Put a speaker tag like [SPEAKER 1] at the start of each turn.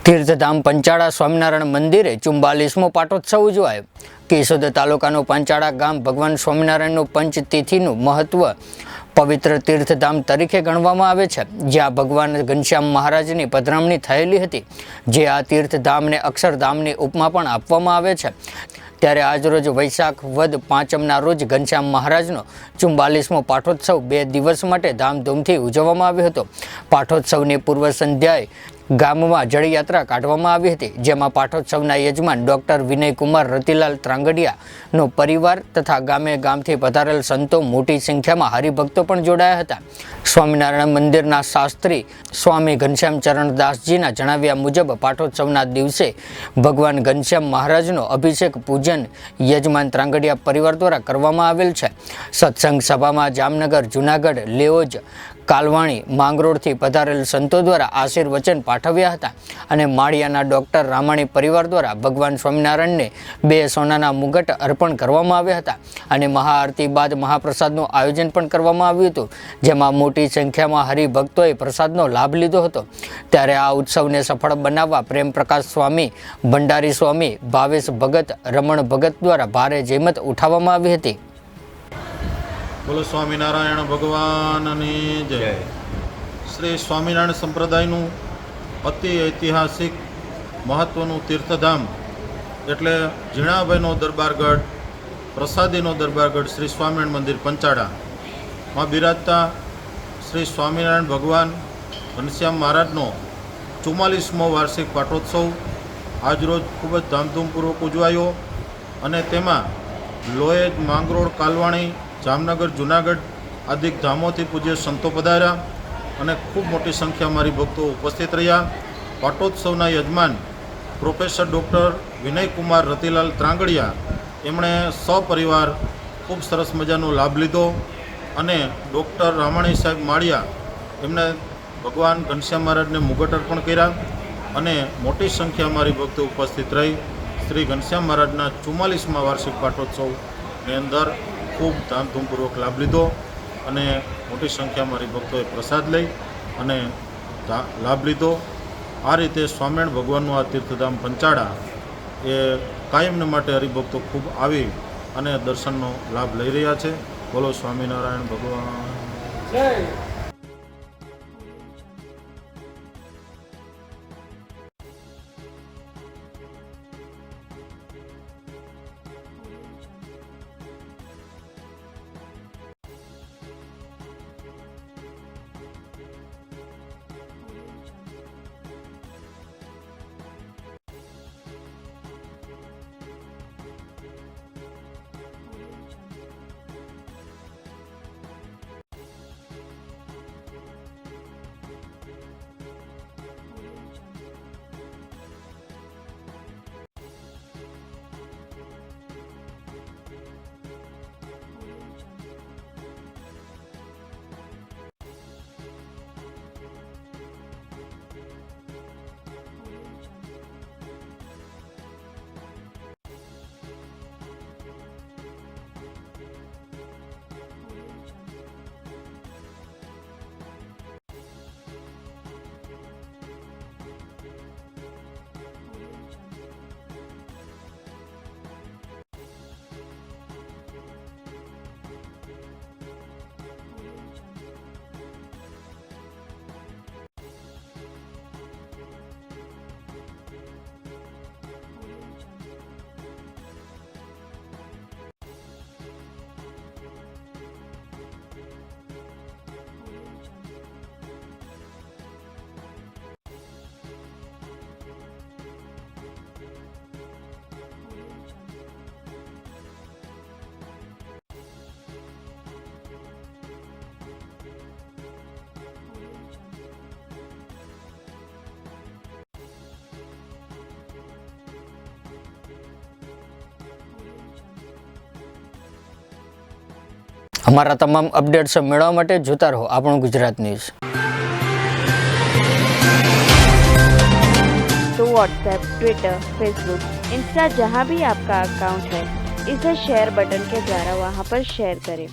[SPEAKER 1] तीर्थधाम पंचाड़ा स्वामीनारायण मंदिरे 44मो पाटोत्सव उजवायो। केशोद तालुकानो पंचाड़ा गाम भगवान स्वामीनारायण पंचतिथि महत्व पवित्र तीर्थधाम तरीके गणवामां आवे छे, ज्यां भगवान घनश्याम महाराजनी पधरामणी थयेली हती। जे आ तीर्थधामने अक्षरधामनी उपमा पण आपवामां आवे छे। त्यारे आजरोज वैशाख वद 5 रोज घनश्याम महाराजनो 44मो पाठोत्सव 2 दिवस माटे धामधूमथी उजववामां आव्यो हतो। पाठोत्सवनी पूर्व संध्याए गाममां जळयात्रा काढवामां आवी हती, जेमां पाठोत्सवना यजमान डॉक्टर विनय कुमार रतिलाल त्रांगडियानो परिवार तथा गामे गामथी पधारेल संतो मोटी संख्यामां हरिभक्तो पण जोडाया हता। स्वामीनारायण मंदिरना शास्त्री स्वामी घनश्याम चरणदासजीना जणाव्या मुजब पाठोत्सवना दिवसे भगवान घनश्याम महाराजनो अभिषेक पूजन यजमान त्रांगडिया परिवार द्वारा करवामां आवेल छे। सत्संग सभामां जामनगर, जूनागढ़, लेओज, कालवाणी, માંગરોળથી પધારેલ સંતો દ્વારા આશીર્વચન પાઠવ્યા હતા અને માળિયાના ડોક્ટર રામાણી પરિવાર દ્વારા ભગવાન સ્વામિનારાયણને 2 સોનાના મુગટ અર્પણ કરવામાં આવ્યા હતા અને મહાઆરતી બાદ મહાપ્રસાદનું આયોજન પણ કરવામાં આવ્યું હતું, જેમાં મોટી સંખ્યામાં હરિભક્તોએ પ્રસાદનો લાભ લીધો હતો। ત્યારે આ ઉત્સવને સફળ બનાવવા પ્રેમ પ્રકાશ સ્વામી, ભંડારી સ્વામી, ભાવેશ ભગત, રમણ ભગત દ્વારા ભારે જહેમત ઉઠાવવામાં આવી હતી।
[SPEAKER 2] बोलो स्वामीनारायण भगवान जय। श्री स्वामीनारायण संप्रदायनु अति ऐतिहासिक महत्वनु तीर्थधाम एटले झीणाभाईनो दरबारगढ़, प्रसादीनो दरबारगढ़ श्री स्वामीनारायण मंदिर पंचाड़ा में बिराजता श्री स्वामीनारायण भगवान घनश्याम महाराजनो 44मो वार्षिक पाटोत्सव आजरोज खूब ज धामधूमपूर्वक उजवायो अने तेमां लोहेज, માંગરોળ, कालवाणी, जामनगर, जूनागढ़ आदि धामों पूज्य संतो पधार्या और खूब मोटी संख्या मारी भक्तों उपस्थित रहा। पाटोत्सवना यजमान प्रोफेसर डॉक्टर विनय कुमार रतिलाल त्रांगडिया एमणे सपरिवार खूब सरस मजानो लाभ लीधो अने डॉक्टर रामाणी साहेब माळिया एमणे भगवान घनश्याम महाराज ने मुगट अर्पण कर्या अने मोटी संख्या मारी भक्तों उपस्थित रही श्री घनश्याम महाराजना 44मा वार्षिक पाटोत्सव ने अंदर खूब धामधूमपूर्वक लाभ लीधो अने मोटी संख्या में हरिभक्तों प्रसाद लई अने लाभ लीधो। आ रीते स्वामीनारायण भगवाननु आ तीर्थधाम पंचाड़ा ए कायमने माटे हरिभक्तों खूब आवी अने दर्शननो लाभ लई रह्या छे। बोलो स्वामीनारायण भगवान जय।
[SPEAKER 1] અમારા તમામ અપડેટ્સ મેળવવા માટે જોતા રહો આપણું ગુજરાત ન્યૂઝ।
[SPEAKER 3] तो व्हाट्सएप, ट्विटर, फेसबुक, इंस्टा जहाँ भी आपका अकाउंट है, इसे शेयर बटन के द्वारा वहाँ पर शेयर करें।